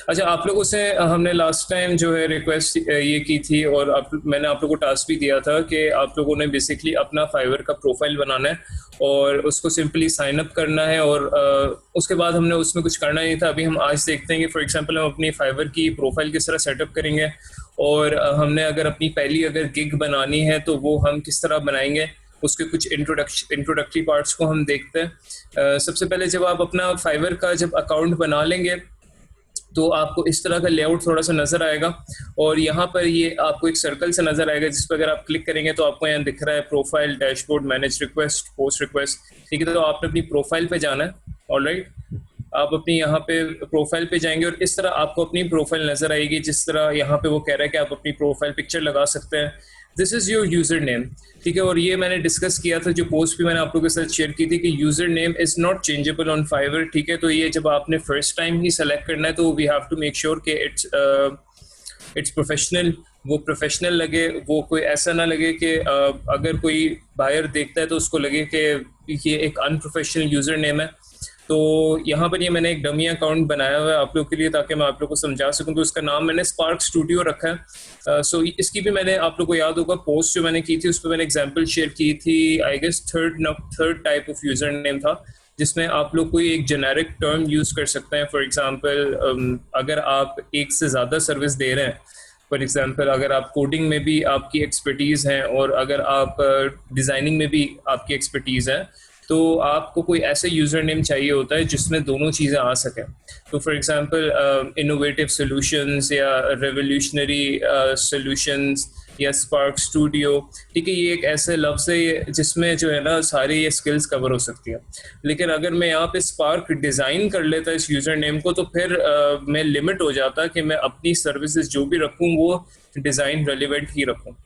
अच्छा, आप लोगों से हमने लास्ट टाइम जो है रिक्वेस्ट ये की थी, और मैंने आप लोगों को टास्क भी दिया था कि आप लोगों ने बेसिकली अपना फाइवर का प्रोफाइल बनाना है और उसको सिंपली साइन अप करना है, और उसके बाद हमने उसमें कुछ करना नहीं था। अभी हम आज देखते हैं कि फॉर एग्जांपल हम अपनी फाइवर की प्रोफाइल किस तरह सेटअप करेंगे, और हमने अगर अपनी पहली अगर गिग बनानी है तो वो हम किस तरह बनाएंगे, उसके कुछ इंट्रोडक्टरी पार्ट्स को हम देखते हैं। सबसे पहले जब आप अपना फाइवर का जब अकाउंट बना लेंगे तो आपको इस तरह का लेआउट थोड़ा सा नजर आएगा, और यहाँ पर ये आपको एक सर्कल से नजर आएगा जिस पर अगर आप क्लिक करेंगे तो आपको यहाँ दिख रहा है profile, dashboard, manage request, post request. ठीक है, तो आपने अपनी प्रोफाइल पे जाना है। ऑलराइट, आप अपनी यहाँ पे प्रोफाइल पे जाएंगे और इस तरह आपको अपनी प्रोफाइल नजर आएगी, जिस तरह यहाँ पे वो कह रहा है कि आप अपनी प्रोफाइल पिक्चर लगा सकते हैं। This is your user name. ठीक है, और ये मैंने डिस्कस किया था, जो पोस्ट भी मैंने आप लोगों के साथ शेयर की थी, कि user name is not changeable on Fiverr. ठीक है, तो ये जब आपने फर्स्ट टाइम ही सेलेक्ट करना है तो we have to make sure कि इट्स प्रोफेशनल, वो प्रोफेशनल लगे, वो कोई ऐसा ना लगे कि अगर कोई बायर देखता है तो उसको लगे कि ये एक अनप्रोफेशनल यूजर नेम है। तो यहाँ पर ये मैंने एक डमी अकाउंट बनाया हुआ है आप लोग के लिए, ताकि मैं आप लोग को समझा सकूं। तो उसका नाम मैंने स्पार्क स्टूडियो रखा है। सो इसकी भी मैंने, आप लोग को याद होगा, पोस्ट जो मैंने की थी उस पर मैंने एग्जांपल शेयर की थी। I guess third type of user name था, जिसमें आप लोग कोई एक जेनेरिक टर्म यूज कर सकते हैं। फॉर एग्जांपल अगर आप एक से ज़्यादा सर्विस दे रहे हैं, फॉर एग्जांपल अगर आप कोडिंग में भी आपकी एक्सपर्टीज़ हैं और अगर आप डिज़ाइनिंग में भी आपकी एक्सपर्टीज़ है, तो आपको कोई ऐसे यूज़र नेम चाहिए होता है जिसमें दोनों चीज़ें आ सकें। तो फॉर एग्जांपल इनोवेटिव सॉल्यूशंस या रेवोल्यूशनरी सॉल्यूशंस या स्पार्क स्टूडियो। ठीक है, ये एक ऐसे लफ्ज़ है जिसमें जो है ना सारी ये स्किल्स कवर हो सकती है। लेकिन अगर मैं यहाँ पे स्पार्क डिज़ाइन कर लेता इस यूज़र नेम को, तो फिर मैं लिमिट हो जाता कि मैं अपनी सर्विसेज जो भी रखूँ वो डिज़ाइन रेलिवेंट ही रखूँ।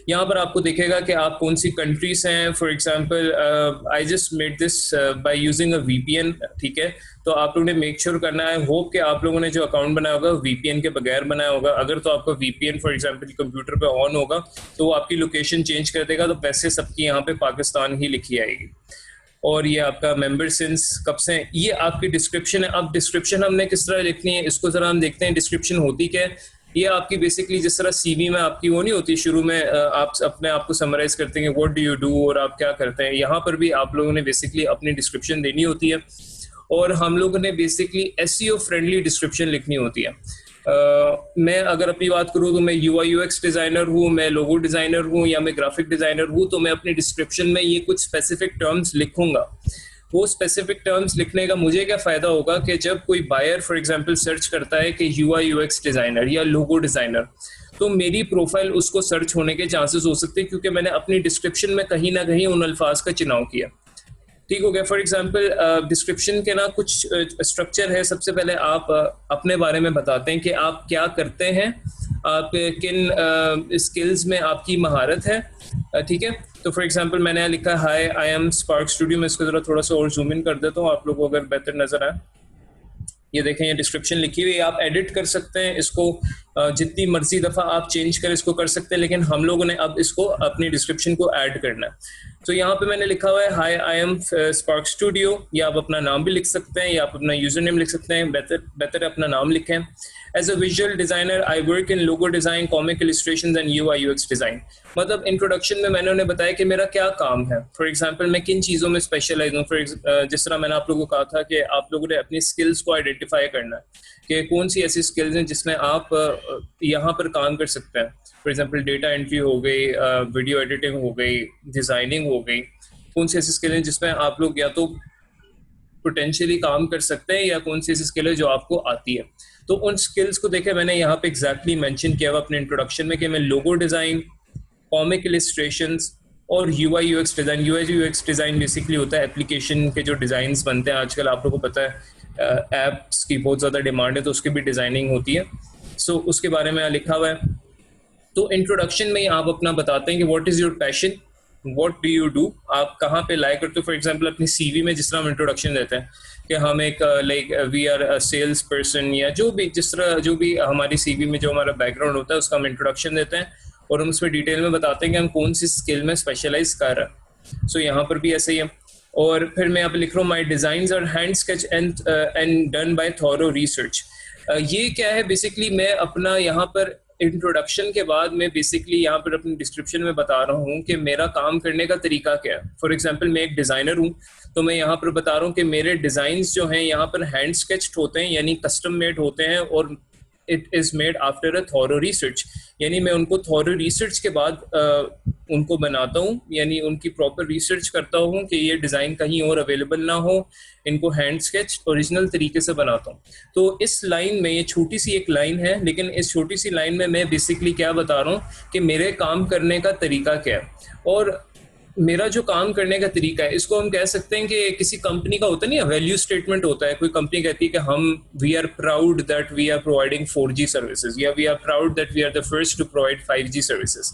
यहाँ पर आपको दिखेगा कि आप कौन सी कंट्रीज हैं। For example I just made this by using a VPN. ठीक है, तो आप लोगों ने मेक श्योर करना है, होप कि आप लोगों ने जो अकाउंट बनाया होगा वीपीएन के बगैर बनाया होगा। अगर तो आपका वीपीएन फॉर एग्जांपल कंप्यूटर पे ऑन होगा तो वो आपकी लोकेशन चेंज कर देगा, तो पैसे सबकी यहाँ पे पाकिस्तान ही लिखी आएगी। और ये आपका मेंबर सिंस कब से, ये आपकी डिस्क्रिप्शन है। अब डिस्क्रिप्शन हमने किस तरह लिखनी है, इसको जरा हम देखते हैं। डिस्क्रिप्शन होती क्या है? ये आपकी बेसिकली जिस तरह सीवी में आपकी वो नहीं होती, शुरू में आप अपने आप को समराइज करते हैं व्हाट डू यू डू और आप क्या करते हैं, यहाँ पर भी आप लोगों ने बेसिकली अपनी डिस्क्रिप्शन देनी होती है। और हम लोगों ने बेसिकली एसईओ फ्रेंडली डिस्क्रिप्शन लिखनी होती है। मैं अगर अपनी बात करूँ तो मैं यूआई यूएक्स डिज़ाइनर हूँ, मैं लोगो डिज़ाइनर हूँ, या मैं ग्राफिक डिज़ाइनर हूँ, तो मैं अपनी डिस्क्रिप्शन में ये कुछ स्पेसिफिक टर्म्स लिखूंगा। वो स्पेसिफिक टर्म्स लिखने का मुझे क्या फ़ायदा होगा कि जब कोई बायर फॉर एग्जांपल सर्च करता है कि यूआई यूएक्स डिज़ाइनर या लोगो डिज़ाइनर, तो मेरी प्रोफाइल उसको सर्च होने के चांसेस हो सकते हैं, क्योंकि मैंने अपनी डिस्क्रिप्शन में कहीं ना कहीं उन अल्फाज का चुनाव किया। ठीक हो गया। फॉर एग्जांपल डिस्क्रिप्शन के ना कुछ स्ट्रक्चर है। सबसे पहले आप अपने बारे में बताते हैं कि आप क्या करते हैं, आप किन स्किल्स में आपकी महारत है। ठीक है, तो फॉर एग्जांपल मैंने यहाँ लिखा हाय आई एम स्पार्क स्टूडियो। मैं इसको जरा थोड़ा सा और जूम इन कर देता हूँ आप लोगों को अगर बेहतर नजर आए। ये देखें, ये डिस्क्रिप्शन लिखी हुई है, आप एडिट कर सकते हैं इसको, जितनी मर्जी दफ़ा आप चेंज कर इसको कर सकते हैं, लेकिन हम लोगों ने अब इसको अपनी डिस्क्रिप्शन को ऐड करना है। तो यहाँ पे मैंने लिखा हुआ है हाय आई एम स्पार्क स्टूडियो, या आप अपना नाम भी लिख सकते हैं या आप अपना यूजर नेम लिख सकते हैं। बेहतर अपना नाम लिखें। As a visual designer I work in logo design, comic illustrations and UI UX design. मतलब इंट्रोडक्शन में मैंने उन्हें बताया कि मेरा क्या काम है। फॉर एग्जांपल मैं किन चीज़ों में स्पेशलाइज हूँ। जिस तरह मैंने आप लोगों को कहा था कि आप लोगों ने अपनी स्किल्स को आइडेंटिफाई करना है कि कौन सी ऐसी स्किल्स हैं जिसमें आप यहाँ पर काम कर सकते हैं। फॉर एग्जांपल डेटा एंट्री हो गई, वीडियो एडिटिंग हो गई, डिज़ाइनिंग हो गई। कौन सी ऐसी स्किल हैं जिसमें आप लोग या तो पोटेंशियली काम कर सकते हैं, या कौन सी ऐसी स्किल है जो आपको आती है। तो उन स्किल्स को देखे मैंने यहाँ पे एग्जैक्टली मेंशन किया हुआ अपने इंट्रोडक्शन में कि मैं लोगो डिज़ाइन, कॉमिक इलस्ट्रेशंस और UI UX design. UI UX design basically होता है एप्लीकेशन के जो डिज़ाइंस बनते हैं आजकल, आप लोगों को पता है ऐप्स की बहुत ज़्यादा डिमांड है, तो उसकी भी डिज़ाइनिंग होती है। सो उसके बारे में लिखा हुआ है। तो इंट्रोडक्शन में ही आप अपना बताते हैं कि what is your passion, what do you do, आप कहाँ पे लाइक करते हो। फॉर एग्जांपल अपनी सीवी में जिस तरह हम इंट्रोडक्शन देते हैं कि हम एक like we are a sales person, या जो भी जिस तरह जो भी हमारी सीवी में जो हमारा बैकग्राउंड होता है उसका हम इंट्रोडक्शन देते हैं, और हम उसमें डिटेल में बताते हैं कि हम कौन सी स्किल में स्पेशलाइज कर रहे हैं। सो यहाँ पर भी ऐसे ही है। और फिर मैं यहाँ पे लिख रहा हूँ my designs are hand sketch and done by thorough research. ये क्या है बेसिकली, मैं अपना यहाँ पर इंट्रोडक्शन के बाद मैं बेसिकली यहाँ पर अपनी डिस्क्रिप्शन में बता रहा हूँ कि मेरा काम करने का तरीका क्या है। फॉर एग्जांपल मैं एक डिज़ाइनर हूँ, तो मैं यहाँ पर बता रहा हूँ कि मेरे डिज़ाइंस जो हैं यहाँ पर हैंड स्केच्ड होते हैं, यानी कस्टम मेड होते हैं, और it is made after a thorough research, यानी मैं उनको थॉरो रिसर्च के बाद उनको बनाता हूँ, यानी उनकी प्रॉपर रिसर्च करता हूँ कि ये डिज़ाइन कहीं और अवेलेबल ना हो, इनको हैंड स्केच ओरिजिनल तरीके से बनाता हूँ। तो इस लाइन में, ये छोटी सी एक लाइन है, लेकिन इस छोटी सी लाइन में मैं बेसिकली क्या बता रहा हूँ कि मेरे काम करने का तरीका क्या है। और मेरा जो काम करने का तरीका है, इसको हम कह सकते हैं कि किसी कंपनी का होता नहीं है, वैल्यू स्टेटमेंट होता है। कोई कंपनी कहती है कि हम we are proud that we are providing 4G services, या we are proud that we are the first to provide 5G services.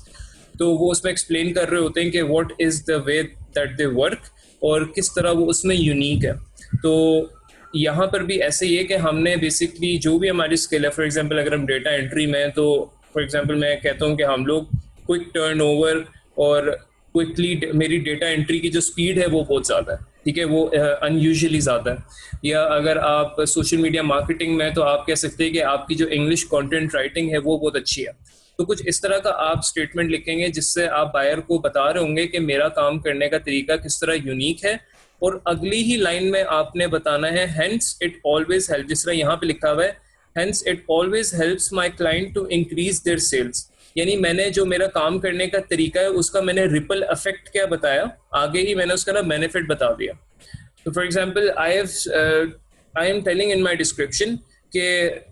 तो वो उसमें एक्सप्लेन कर रहे होते हैं कि what is the way that they work और किस तरह वो उसमें यूनिक है। तो यहाँ पर भी ऐसे ही है कि हमने बेसिकली जो भी हमारी स्किल है, फॉर एग्जांपल अगर हम डेटा एंट्री में, तो फॉर एग्जांपल मैं कहता हूँ कि हम लोग क्विक टर्नओवर और क्विकली, मेरी डेटा एंट्री की जो स्पीड है वो बहुत ज़्यादा है, ठीक है, वो अनयूजुअली ज़्यादा है। या अगर आप सोशल मीडिया मार्केटिंग में, तो आप कह सकते हैं कि आपकी जो इंग्लिश कंटेंट राइटिंग है वो बहुत अच्छी है। तो कुछ इस तरह का आप स्टेटमेंट लिखेंगे जिससे आप बायर को बता रहे होंगे कि मेरा काम करने का तरीका किस तरह यूनिक है। और अगली ही लाइन में आपने बताना है हेंस इट ऑलवेज हेल्प, जिस तरह यहाँ पे लिखा हुआ है, hence it always helps my client to increase their sales, यानी मैंने जो मेरा काम करने का तरीका है उसका मैंने रिपल इफेक्ट क्या बताया, आगे ही मैंने उसका ना बेनिफिट बता दिया। तो for example I am telling in my description कि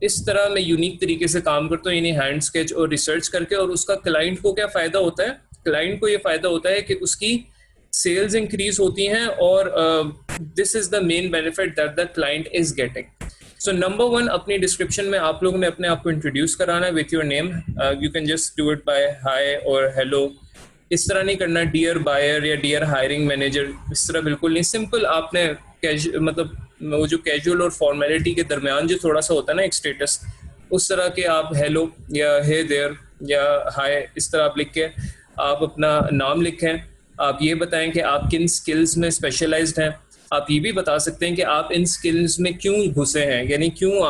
इस तरह मैं यूनिक तरीके से काम करता हूँ, यानी हैंड स्केच और रिसर्च करके, और उसका क्लाइंट को क्या फ़ायदा होता है, क्लाइंट को ये फ़ायदा होता है कि उसकी सेल्स इंक्रीज होती हैं, और this is the main benefit that the client is getting. So number 1, अपनी डिस्क्रिप्शन में आप लोगों ने अपने आप को इंट्रोड्यूस कराना है with your name. You can just do it by hi और हेलो। इस तरह नहीं करना डियर बायर या डियर हायरिंग मैनेजर, इस तरह बिल्कुल नहीं। सिंपल आपने मतलब वो जो कैजुअल और फॉर्मेलिटी के दरमियान जो थोड़ा सा होता है ना एक स्टेटस, उस तरह के आप हेलो या हे देयर या हाय इस तरह आप लिख के आप अपना नाम लिखें। आप ये बताएं कि आप किन स्किल्स में स्पेशलाइज्ड हैं। आप ये भी बता सकते हैं कि आप इन स्किल्स में क्यों घुसे हैं, यानी क्यों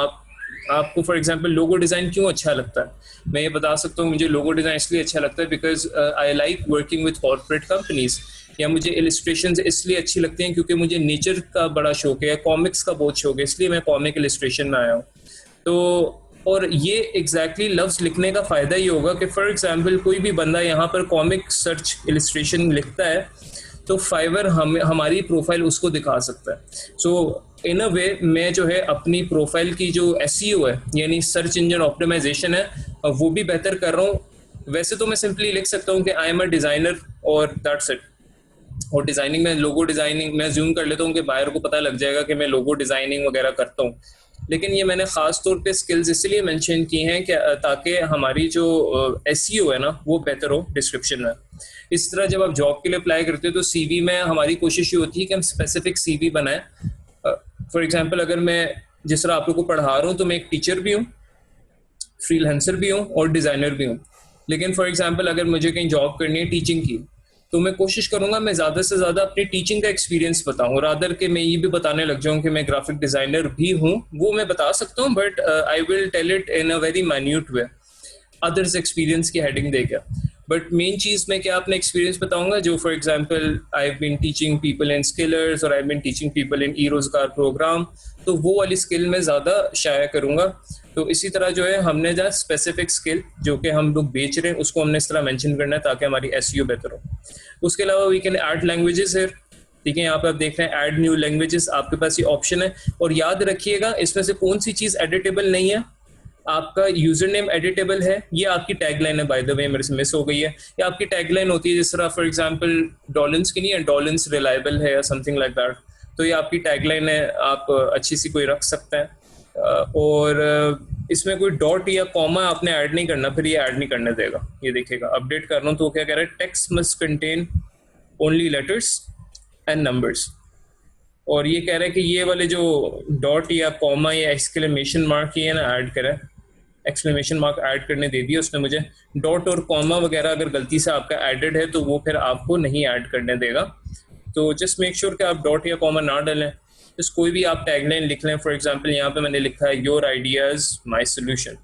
आपको फॉर एग्जांपल लोगो डिज़ाइन क्यों अच्छा लगता है। मैं ये बता सकता हूँ मुझे लोगो डिज़ाइन इसलिए अच्छा लगता है because I like working with corporate companies, या मुझे इलस्ट्रेशन इसलिए अच्छी लगती हैं क्योंकि मुझे नेचर का बड़ा शौक है, कॉमिक्स का बहुत शौक है, इसलिए मैं कॉमिक इलस्ट्रेशन में आया हूँ। तो और ये एग्जैक्टली लफ्ज़ लिखने का फ़ायदा ये होगा कि फॉर एग्जांपल कोई भी बंदा यहाँ पर कॉमिक सर्च इलस्ट्रेशन लिखता है तो फाइवर हमारी प्रोफाइल उसको दिखा सकता है। सो इन अ वे मैं जो है अपनी प्रोफाइल की जो एसईओ है, यानी सर्च इंजन ऑप्टिमाइजेशन है, वो भी बेहतर कर रहा हूँ। वैसे तो मैं सिंपली लिख सकता हूँ कि आई एम अ डिज़ाइनर और दैट्स इट। और डिज़ाइनिंग में, लोगो डिज़ाइनिंग मैं ज्यूम कर लेता हूँ कि बायर को पता लग जाएगा कि मैं लोगो डिज़ाइनिंग वगैरह करता हूँ। लेकिन ये मैंने ख़ास तौर पे स्किल्स इसलिए मेंशन की हैं कि ताकि हमारी जो एसईओ है ना वो बेहतर हो डिस्क्रिप्शन में। इस तरह जब आप जॉब के लिए अप्लाई करते हो तो सीवी में हमारी कोशिश ये होती है कि हम स्पेसिफिक सीवी बनाएं। फॉर एग्जांपल अगर मैं जिस तरह आप लोगों को पढ़ा रहा हूँ तो मैं एक टीचर भी हूँ, फ्रीलांसर भी हूँ और डिज़ाइनर भी हूँ। लेकिन फॉर एग्जांपल अगर मुझे कहीं जॉब करनी है टीचिंग की, तो मैं कोशिश करूंगा मैं ज़्यादा से ज़्यादा अपनी टीचिंग का एक्सपीरियंस बताऊं, रादर कि मैं ये भी बताने लग जाऊं कि मैं ग्राफिक डिज़ाइनर भी हूं। वो मैं बता सकता हूं but I will tell it in a very minute way, others experience की हेडिंग देकर। बट मेन चीज़ मैं क्या अपना एक्सपीरियंस बताऊंगा, जो for example I have been teaching people in skillers और I have been teaching people in E रोजगार प्रोग्राम, तो वो वाली स्किल मैं ज़्यादा शाया करूंगा। तो इसी तरह जो है हमने जहाँ स्पेसिफिक स्किल जो कि हम लोग बेच रहे हैं उसको हमने इस तरह मेंशन करना है ताकि हमारी एसईओ बेहतर हो। उसके अलावा वी कैन ऐड लैंग्वेजेस है, ठीक है, यहाँ पे आप देख रहे हैं ऐड न्यू लैंग्वेजेस, आपके पास ये ऑप्शन है। और याद रखिएगा इसमें से कौन सी चीज़ एडिटेबल नहीं है। आपका यूजर नेम एडिटेबल है, ये आपकी टैगलाइन है, बाय द वे मेरे से मिस हो गई है। ये आपकी टैगलाइन होती है, जिस तरह फॉर एग्जांपल डॉलेंस की नहीं है, डॉलेंस रिलायबल है या समथिंग लाइक दैट, तो ये आपकी टैगलाइन है, आप अच्छी सी कोई रख सकते हैं। और इसमें कोई डॉट या कॉमा आपने ऐड नहीं करना, फिर ये ऐड नहीं करने देगा। ये देखिएगा अपडेट कर रहा हूँ तो क्या कह रहा है, text must contain only letters and numbers. और ये कह रहा है कि ये वाले जो डॉट या कॉमा या एक्सक्लेमेशन मार्क ये ना ऐड करें, एक्सक्लेमेशन मार्क ऐड करने दे दिया उसने मुझे। डॉट और कॉमा वगैरह अगर गलती से आपका एडेड है तो वो फिर आपको नहीं ऐड करने देगा। तो जस्ट मेक श्योर कि आप डॉट या कॉमा ना डालें। तो कोई भी आप टैगलाइन लिख लें, फॉर एग्जांपल यहाँ पे मैंने लिखा है your ideas my solution,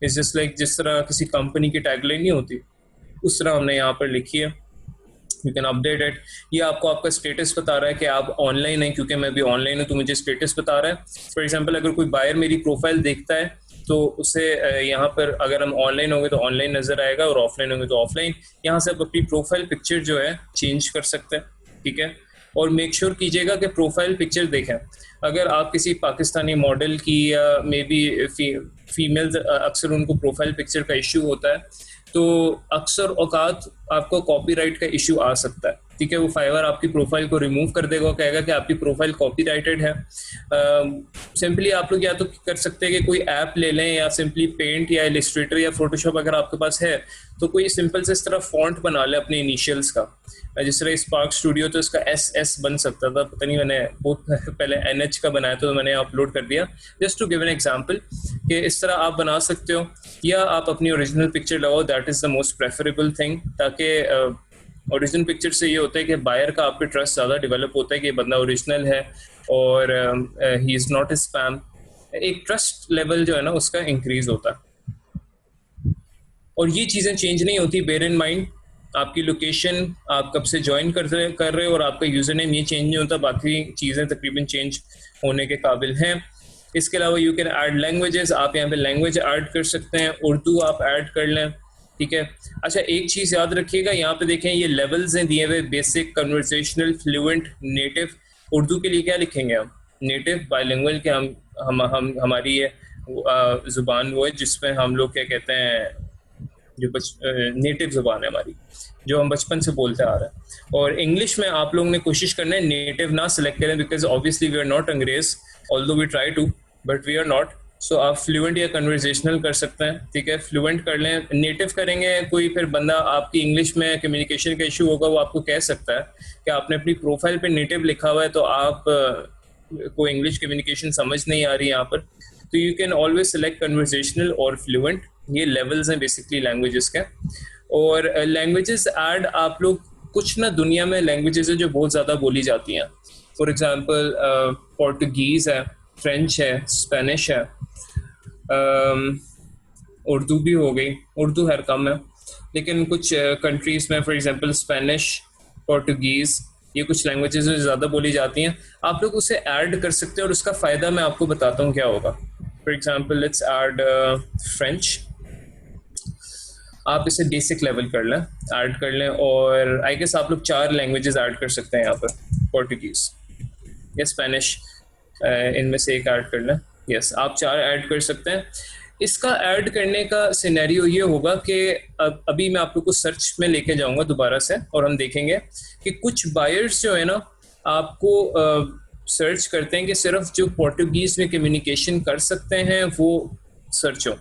it's just like जिस तरह किसी कंपनी की टैगलाइन नहीं होती उस तरह हमने यहाँ पर लिखी है। You can update it. ये आपको आपका स्टेटस बता रहा है कि आप ऑनलाइन हैं, क्योंकि मैं भी ऑनलाइन हूँ तो मुझे स्टेटस बता रहा है। फॉर एग्जांपल अगर कोई बायर मेरी प्रोफाइल देखता है तो उसे यहाँ पर अगर हम ऑनलाइन होंगे तो ऑनलाइन नजर आएगा और ऑफलाइन होंगे तो ऑफलाइन। यहाँ से आप अपनी प्रोफाइल पिक्चर जो है चेंज कर सकते हैं, ठीक है। और मेक श्योर कीजिएगा कि प्रोफाइल पिक्चर देखें। अगर आप किसी पाकिस्तानी मॉडल की या मे बी फीमेल्स अक्सर उनको प्रोफाइल पिक्चर का इश्यू होता है, तो अक्सर औकात आपको कॉपीराइट का इशू आ सकता है, ठीक है। वो फाइवर आपकी प्रोफाइल को रिमूव कर देगा, कहेगा कि आपकी प्रोफाइल कॉपीराइटेड है। सिंपली आप लोग या तो कर सकते हैं कि कोई ऐप ले लें या सिंपली पेंट या इलस्ट्रेटर या फोटोशॉप अगर आपके पास है तो कोई सिंपल से इस तरह फॉन्ट बना ले अपने इनिशियल्स का। जिस तरह स्पार्क स्टूडियो तो इसका एस बन सकता था, पता नहीं मैंने बहुत पहले NH का बनाया तो मैंने अपलोड कर दिया, just to give an example कि इस तरह आप बना सकते हो। या आप अपनी ओरिजिनल पिक्चर लगाओ, that is the most preferable thing, ताकि ओरिजिनल पिक्चर से ये होता है कि बायर का आप पे ट्रस्ट ज़्यादा डेवलप होता है कि बंदा ओरिजिनल है और he is not a spam. एक ट्रस्ट लेवल जो है ना उसका इंक्रीज होता है। और ये चीज़ें चेंज नहीं होती, बेयर इन माइंड। आपकी लोकेशन, आप कब से ज्वाइन कर रहे हो और आपका यूज़र नेम, ये चेंज नहीं होता, बाकी चीज़ें तकरीबन चेंज होने के काबिल हैं। इसके अलावा यू कैन ऐड लैंग्वेजेस, आप यहाँ पे लैंग्वेज ऐड कर सकते हैं, उर्दू आप ऐड कर लें, ठीक है। अच्छा एक चीज़ याद रखिएगा, यहाँ पे देखें ये लेवल्स हैं दिए हुए, basic, conversational, fluent, native. Urdu के लिए क्या लिखेंगे हम? नेटिव, बायलिंगुअल, के हम हमारी ये ज़ुबान वो है जिसमें हम लोग क्या कहते हैं, जो नेटिव ज़ुबान है हमारी, जो हम बचपन से बोलते आ रहे हैं। और इंग्लिश में आप लोगों ने कोशिश करना है नेटिव ना सिलेक्ट करें, because obviously we are not अंग्रेज, although we try to but we are not. So आप फ्लुएंट या कन्वर्सेशनल कर सकते हैं, ठीक है। फ्लुएंट कर लें। नेटिव करेंगे कोई फिर बंदा आपकी इंग्लिश में कम्युनिकेशन का इशू होगा, वो आपको कह सकता है कि आपने अपनी प्रोफाइल पे नेटिव लिखा हुआ है तो आप को इंग्लिश कम्युनिकेशन समझ नहीं आ रही यहाँ पर। तो you can always select conversational और फ्लुएंट, ये लेवल्स हैं बेसिकली लैंग्वेजेस के। और लैंग्वेजेस ऐड आप लोग, कुछ ना दुनिया में लैंग्वेजेस है जो बहुत ज़्यादा बोली जाती हैं। फॉर एग्जांपल पोर्टुगीज़ है, फ्रेंच है, स्पेनिश है, उर्दू भी हो गई, उर्दू हर कम है, लेकिन कुछ कंट्रीज़ में फॉर एग्जांपल स्पेनिश, पोर्टुगीज़, ये कुछ लैंग्वेजेस जो ज़्यादा बोली जाती हैं, आप लोग उसे ऐड कर सकते हैं और उसका फ़ायदा मैं आपको बताता हूँ क्या होगा। For example let's add French. आप इसे बेसिक लेवल कर लें, ऐड कर लें, और आई गेस आप लोग 4 लैंग्वेजेस ऐड कर सकते हैं यहाँ पर, पोर्टुगीज़ या स्पेनिश, इनमें से एक ऐड कर लें। यस, आप 4 ऐड कर सकते हैं। इसका ऐड करने का सिनेरियो ये होगा कि अभी मैं आप लोग को सर्च में लेके जाऊंगा दोबारा से और हम देखेंगे कि कुछ बायर्स जो है ना आपको सर्च करते हैं कि सिर्फ जो पोर्टुगीज़ में कम्युनिकेशन कर सकते हैं वो सर्च हो,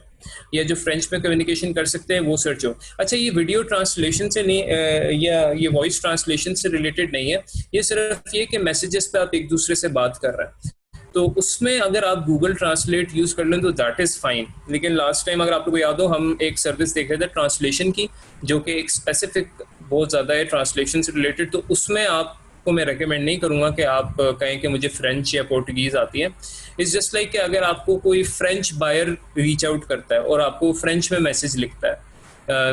या जो फ्रेंच में कम्युनिकेशन कर सकते हैं वो सर्च हो। अच्छा ये वीडियो ट्रांसलेशन से नहीं या ये वॉइस ट्रांसलेशन से रिलेटेड नहीं है, ये सिर्फ ये कि मैसेजेस पे आप एक दूसरे से बात कर रहे हैं, तो उसमें अगर आप गूगल ट्रांसलेट यूज़ कर लें तो दैट इज़ फाइन। लेकिन लास्ट टाइम अगर आपको याद हो हम एक सर्विस देख रहे थे ट्रांसलेशन की, जो कि एक स्पेसिफिक बहुत ज़्यादा है ट्रांसलेशन से रिलेटेड, तो उसमें आपको मैं रेकमेंड नहीं करूँगा कि आप कहें कि मुझे फ्रेंच या पोर्टुगीज़ आती है। इट्स जस्ट लाइक कि अगर आपको कोई फ्रेंच बायर रीच आउट करता है और आपको फ्रेंच में मैसेज लिखता है,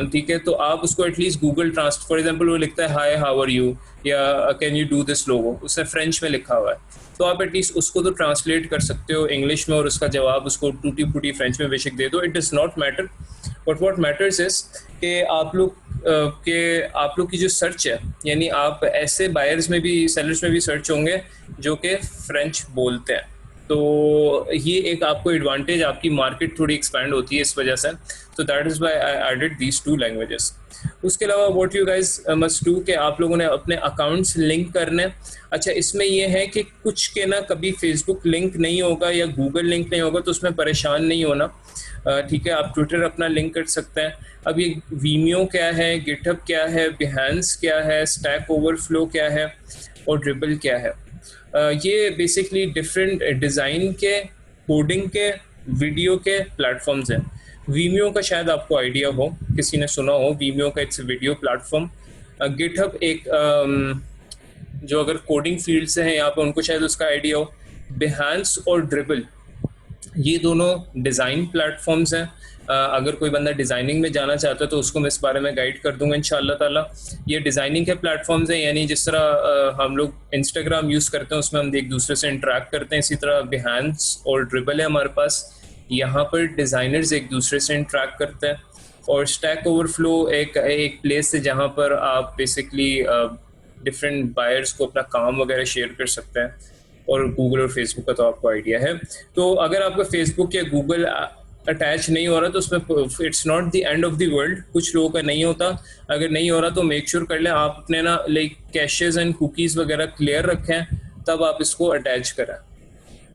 ठीक है, तो आप उसको at least Google translate, for example वो लिखता है हाय हाउ आर यू या कैन यू डू दिस लोगो, उसने फ्रेंच में लिखा हुआ है, तो आप एटलीस्ट उसको तो ट्रांसलेट कर सकते हो इंग्लिश में और उसका जवाब उसको टूटी फूटी फ्रेंच में बेशक दे दो, it does not matter. But what matters is कि आप लोग की जो सर्च है, यानी आप ऐसे बायर्स में भी, सेलर्स में भी सर्च होंगे जो कि फ्रेंच बोलते हैं, तो ये एक आपको एडवांटेज, आपकी मार्केट थोड़ी एक्सपैंड होती है इस वजह से। तो that is why I added these 2 languages. उसके अलावा what you guys must do कि आप लोगों ने अपने अकाउंट्स लिंक करने। अच्छा इसमें ये है कि कुछ के ना कभी फेसबुक लिंक नहीं होगा या गूगल लिंक नहीं होगा, तो उसमें परेशान नहीं होना, ठीक है। आप ट्विटर अपना लिंक कर सकते हैं। अब ये वीमियो क्या है, गिटहब क्या है, बिहेंस क्या है, स्टैक ओवरफ्लो क्या है और ड्रिबल क्या है, ये बेसिकली डिफरेंट डिज़ाइन के, कोडिंग के, वीडियो के प्लेटफॉर्म्स हैं। वीमियो का शायद आपको आइडिया हो, किसी ने सुना हो वीमियो का, इट्स वीडियो प्लेटफॉर्म। गिटहब एक जो अगर कोडिंग फील्ड से हैं यहाँ पे उनको शायद उसका आइडिया हो। बिहांस और ड्रिबल, ये दोनों डिज़ाइन प्लेटफॉर्म्स हैं। अगर कोई बंदा डिज़ाइनिंग में जाना चाहता है तो उसको मैं इस बारे में गाइड कर दूंगा इंशाल्लाह ताला। ये डिज़ाइनिंग के प्लेटफॉर्म्स हैं, यानी जिस तरह हम लोग इंस्टाग्राम यूज़ करते हैं उसमें हम एक दूसरे से इंटरेक्ट करते हैं, इसी तरह बिहांस और ड्रिबल है हमारे पास, यहाँ पर डिज़ाइनर्स एक दूसरे से इंटरेक्ट करते हैं। और स्टैक ओवरफ्लो एक प्लेस है जहाँ पर आप बेसिकली डिफरेंट बायर्स को अपना काम वगैरह शेयर कर सकते हैं। और गूगल और फेसबुक का तो आपको आइडिया है। तो अगर आपका फेसबुक या गूगल अटैच नहीं हो रहा तो उसमें it's not the end of the world, कुछ लोगों का नहीं होता। अगर नहीं हो रहा तो मेक श्योर कर लें आप अपने ना लाइक कैशेज एंड कुकीज़ वगैरह क्लियर रखें, तब आप इसको अटैच करें।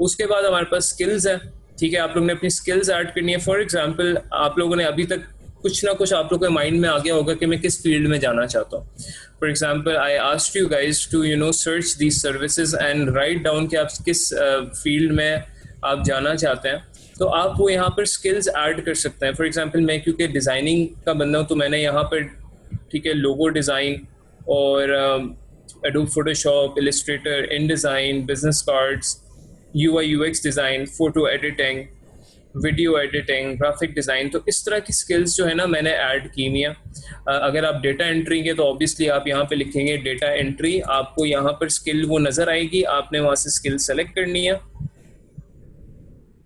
उसके बाद हमारे पास स्किल्स है, ठीक है, आप लोगों ने अपनी स्किल्स ऐड करनी है। फॉर एग्जांपल आप लोगों ने अभी तक कुछ ना कुछ आप लोगों के माइंड में आ गया होगा कि मैं किस फील्ड में जाना चाहता हूँ। For example I asked you guys to search these services and write down कि आप किस फील्ड में आप जाना चाहते हैं, तो आप वो यहाँ पर स्किल्स ऐड कर सकते हैं। फॉर एग्जांपल मैं क्योंकि डिज़ाइनिंग का बंदा हूँ तो मैंने यहाँ पर ठीक है लोगो डिज़ाइन और Adobe Photoshop, Illustrator, InDesign, business cards, UI UX design, photo editing, video editing, graphic design, तो इस तरह की स्किल्स जो है ना मैंने ऐड की हुई हैं। अगर आप डेटा एंट्री के तो ऑब्वियसली आप यहाँ पे लिखेंगे डेटा एंट्री, आपको यहाँ पर स्किल वो नज़र आएगी, आपने वहाँ से स्किल सेलेक्ट करनी है।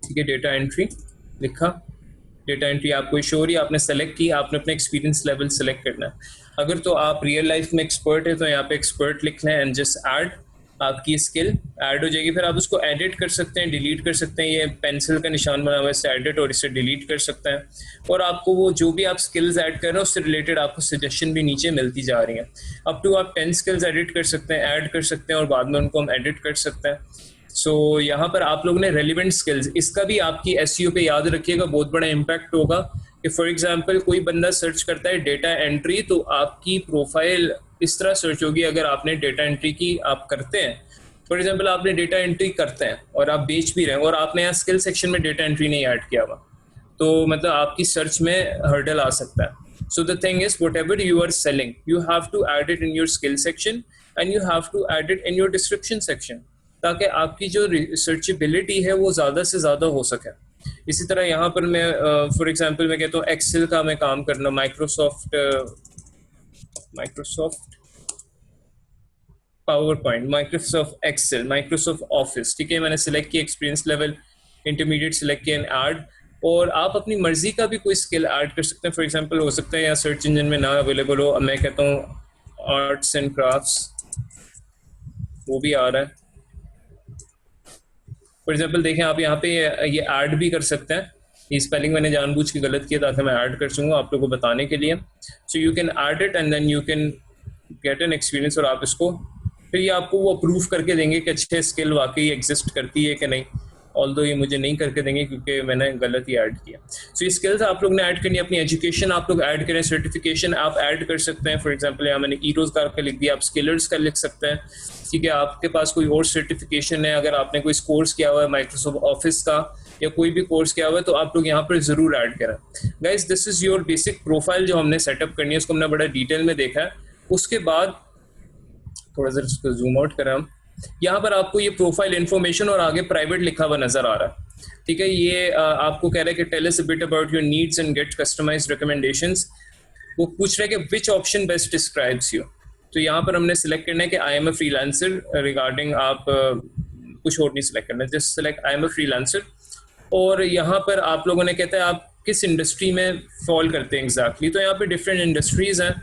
ठीक है, डेटा एंट्री लिखा, डेटा एंट्री आपको शो हो रही है, आपने सेलेक्ट की, आपने अपना एक्सपीरियंस लेवल सेलेक्ट करना है। अगर तो आप रियल लाइफ में एक्सपर्ट है तो यहाँ पे एक्सपर्ट लिख लें एंड जस्ट ऐड, आपकी स्किल ऐड हो जाएगी। फिर आप उसको एडिट कर सकते हैं, डिलीट कर सकते हैं, ये पेंसिल का निशान बना हुआ है, इससे एडिट और इससे डिलीट कर सकते हैं। और आपको वो जो भी आप स्किल्स ऐड कर रहे हैं उससे रिलेटेड आपको सजेशन भी नीचे मिलती जा रही हैं। अप टू आप 10 स्किल्स एडिट कर सकते हैं, ऐड कर सकते हैं और बाद में उनको हम एडिट कर सकते हैं। सो यहाँ पर आप लोगों ने रेलिवेंट स्किल्स, इसका भी आपकी एसईओ पे याद रखिएगा बहुत बड़ा इम्पैक्ट होगा कि फॉर एग्जांपल कोई बंदा सर्च करता है डेटा एंट्री, तो आपकी प्रोफाइल इस तरह सर्च होगी। अगर आपने डेटा एंट्री की आप करते हैं, फॉर एग्जांपल आपने डेटा एंट्री करते हैं और आप बेच भी रहे हैं और आपने यहाँ स्किल सेक्शन में डेटा एंट्री नहीं ऐड किया हुआ, तो मतलब आपकी सर्च में हर्डल आ सकता है। So the thing is whatever you are selling you have to add it in your skill section and you have to add it in your description section, ताकि आपकी जो सर्चेबिलिटी है वो ज़्यादा से ज़्यादा हो सके। इसी तरह यहाँ पर मैं फॉर एग्जांपल मैं कहता हूँ एक्सेल का मैं काम करना, Microsoft PowerPoint, Microsoft Excel, Microsoft Office, ठीक है, मैंने सेलेक्ट किया, एक्सपीरियंस लेवल इंटरमीडिएट सेलेक्ट किया एंड ऐड। और आप अपनी मर्जी का भी कोई स्किल ऐड कर सकते हैं। फॉर एग्जांपल हो सकता है यहाँ सर्च इंजन में ना अवेलेबल हो, मैं कहता हूँ आर्ट्स एंड क्राफ्ट्स, वो भी आ रहा है। फॉर एग्जांपल देखें आप यहाँ पे ये ऐड भी कर सकते हैं। ये स्पेलिंग मैंने जानबूझ के गलत किया ताकि मैं ऐड कर सकूँ आप लोगों को बताने के लिए। So you can add it and then you can get an experience, और आप इसको फिर ये आपको वो अप्रूव करके देंगे कि अच्छे स्किल वाकई एग्जिस्ट करती है कि नहीं। ऑल्दो ये मुझे नहीं करके देंगे क्योंकि मैंने गलत ही ऐड किया। सो ये स्किल्स आप लोग ने ऐड करनी है, अपनी एजुकेशन आप लोग ऐड करें, सर्टिफिकेशन आप ऐड कर सकते हैं। फॉर एग्जांपल यहाँ मैंने ई-रोजगार का लिख दिया, आप स्किलर्स का लिख सकते हैं। ठीक है, आपके पास कोई और सर्टिफिकेशन है, अगर आपने कोई कोर्स किया हुआ है माइक्रोसॉफ्ट ऑफिस का या कोई भी कोर्स किया हुआ है, तो आप लोग यहाँ पर जरूर ऐड करें। Guys this is your basic profile जो हमने सेटअप करनी है, उसको हमने बड़ा डिटेल में देखा है। उसके बाद थोड़ा सा इसको जूम आउट करें हम, यहाँ पर आपको ये प्रोफाइल इन्फॉर्मेशन और आगे प्राइवेट लिखा हुआ नजर आ रहा है। ठीक है, ये आपको कह रहा है कि tell us a bit about your needs and get customised recommendations. वो पूछ रहा है कि which option best describes you. तो यहाँ पर हमने सिलेक्ट करना है कि I am a freelancer regarding, आप कुछ और नहीं सिलेक्ट करना, just select I am a freelancer. और यहाँ पर आप लोगों ने कहता है आप किस इंडस्ट्री में फॉल करते हैं एग्जैक्टली। तो यहाँ पे डिफरेंट इंडस्ट्रीज हैं।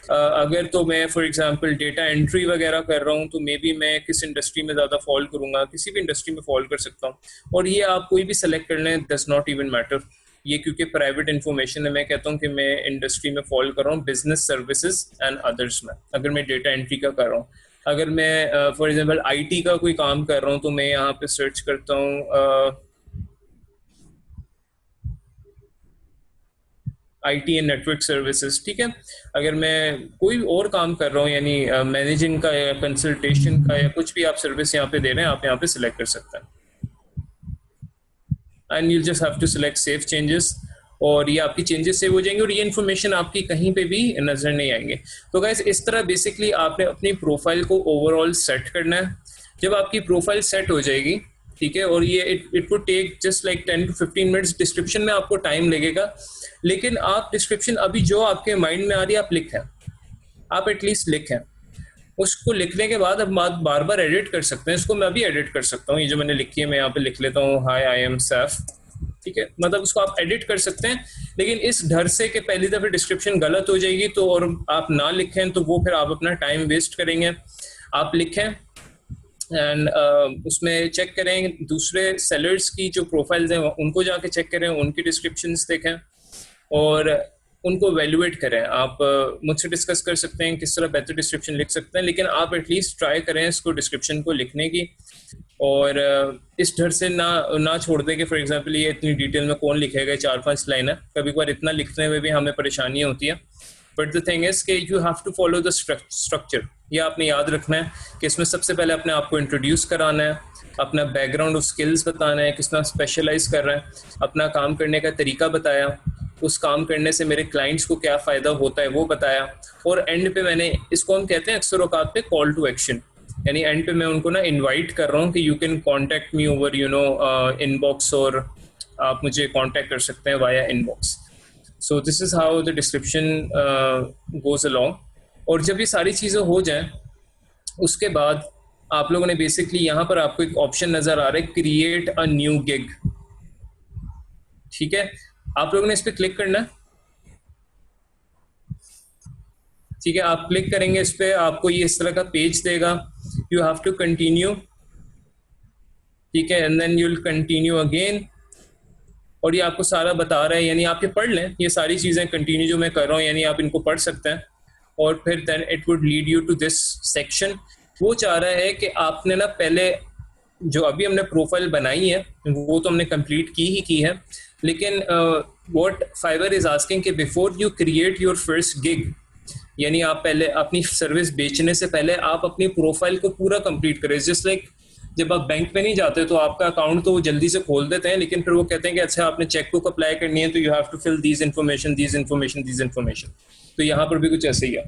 अगर तो मैं फॉर एग्जांपल डेटा एंट्री वगैरह कर रहा हूँ तो मे बी मैं किस इंडस्ट्री में ज़्यादा फॉल करूँगा, किसी भी इंडस्ट्री में फॉल कर सकता हूँ। और ये आप कोई भी सेलेक्ट कर लें, डज नॉट इवन मैटर, ये क्योंकि प्राइवेट इन्फॉर्मेशन है। मैं कहता हूँ कि मैं इंडस्ट्री में फॉल कर रहा हूँ बिजनेस सर्विसेज एंड अदर्स में, अगर मैं डेटा एंट्री का कर रहा हूँ। अगर मैं फॉर एग्जाम्पल IT का कोई काम कर रहा हूँ तो मैं यहाँ पे सर्च करता हूँ IT एंड नेटवर्क सर्विसेज। ठीक है, अगर मैं कोई और काम कर रहा हूँ यानी मैनेजिंग का या कंसल्टेशन का या कुछ भी आप सर्विस यहाँ पे दे रहे हैं, आप यहाँ पे सिलेक्ट कर सकते हैं and you just have to select save changes, और ये आपकी चेंजेस सेव हो जाएंगे और ये इन्फॉर्मेशन आपकी कहीं पे भी नजर नहीं आएंगे। तो गाइस इस तरह बेसिकली आपने अपनी प्रोफाइल को ओवरऑल सेट करना है। जब आपकी प्रोफाइल सेट हो जाएगी, ठीक है, और ये it would take just like 10 to 15 minutes. Description में आपको टाइम लगेगा, लेकिन आप डिस्क्रिप्शन अभी जो आपके माइंड में आ रही है आप लिखें, आप एटलीस्ट लिखें। उसको लिखने के बाद अब आप बार बार एडिट कर सकते हैं। इसको मैं अभी एडिट कर सकता हूँ, ये जो मैंने लिखी है मैं यहाँ पे लिख लेता हूँ, हाय आई एम सैफ, ठीक है। मतलब उसको आप एडिट कर सकते हैं, लेकिन इस डर से कि पहली दफे डिस्क्रिप्शन गलत हो जाएगी तो और आप ना लिखें तो वो फिर आप अपना टाइम वेस्ट करेंगे। आप लिखें एंड उसमें चेक करें, दूसरे सेलर्स की जो प्रोफाइल्स हैं उनको जाके चेक करें, उनकी डिस्क्रिप्शंस देखें और उनको वैल्यूएट करें। आप मुझसे डिस्कस कर सकते हैं किस तरह बेहतर डिस्क्रिप्शन लिख सकते हैं, लेकिन आप एटलीस्ट ट्राई करें इसको डिस्क्रिप्शन को लिखने की, और इस डर से ना छोड़ दें कि फॉर एग्जांपल ये इतनी डिटेल में कौन लिखेगा, 4-5 लाइन है। कभी कभार इतना लिखने में भी हमें परेशानी होती है, बट द थिंग इज कि you have to follow the structure. ये आपने याद रखना है कि इसमें सबसे पहले अपने आप को इंट्रोड्यूस कराना है, अपना बैकग्राउंड और स्किल्स बताना है, किस तरह स्पेशलाइज कर रहा है, अपना काम करने का तरीका बताया, उस काम करने से मेरे क्लाइंट्स को क्या फ़ायदा होता है वो बताया, और एंड पे मैंने इसको हम कहते हैं अक्सर औकात पे कॉल टू एक्शन, यानी एंड पे मैं उनको ना इनवाइट कर रहा हूँ कि you can contact me over inbox, और आप मुझे कॉन्टैक्ट कर सकते हैं via inbox. So this is how the description goes along. और जब ये सारी चीज़ें हो जाएं उसके बाद आप लोगों ने बेसिकली यहाँ पर आपको एक ऑप्शन नज़र आ रहा है, क्रिएट अ न्यू गिग, ठीक है। आप लोगों ने इस पर क्लिक करना है, ठीक है। आप क्लिक करेंगे इस पर, आपको ये इस तरह का पेज देगा, यू हैव टू कंटिन्यू, ठीक है, and then you will continue again, और ये आपको सारा बता रहा है, यानी आप ये पढ़ लें, ये सारी चीज़ें कंटिन्यू जो मैं कर रहा हूँ, यानी आप इनको पढ़ सकते हैं, और फिर then it would lead you to this section. वो चाह रहा है कि आपने ना पहले जो अभी हमने प्रोफाइल बनाई है वो तो हमने कंप्लीट की है, लेकिन व्हाट फाइवर इज आस्किंग कि before you create your first gig, यानी आप पहले अपनी सर्विस बेचने से पहले आप अपनी प्रोफाइल को पूरा कंप्लीट करें। जस्ट लाइक जब आप बैंक में नहीं जाते तो आपका अकाउंट तो वो जल्दी से खोल देते हैं, लेकिन फिर वो कहते हैं कि अच्छा आपने चेक बुक अप्लाई करनी है तो you have to fill these information. तो यहाँ पर भी कुछ ऐसे ही है।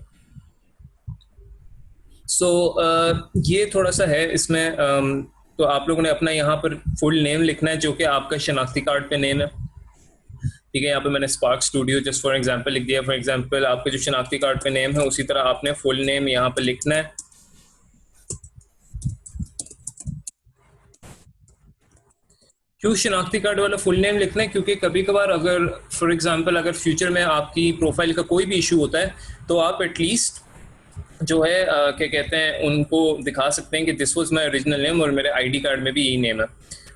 सो ये थोड़ा सा है इसमें। तो आप लोगों ने अपना यहाँ पर फुल नेम लिखना है जो कि आपका शनाख्ती कार्ड पे नेम है, ठीक है। यहाँ पे मैंने spark studio just for example लिख दिया। फॉर एग्जांपल आपके जो शनाख्ती कार्ड पे नेम है उसी तरह आपने फुल नेम यहाँ पे लिखना है। क्यों शनाख्ती कार्ड वाला फुल नेम लिखना है? क्योंकि कभी कभार अगर फॉर एग्जांपल अगर फ्यूचर में आपकी प्रोफाइल का कोई भी इशू होता है तो आप एटलीस्ट जो है क्या कहते हैं उनको दिखा सकते हैं कि this was my original name और मेरे आईडी कार्ड में भी यही नेम है।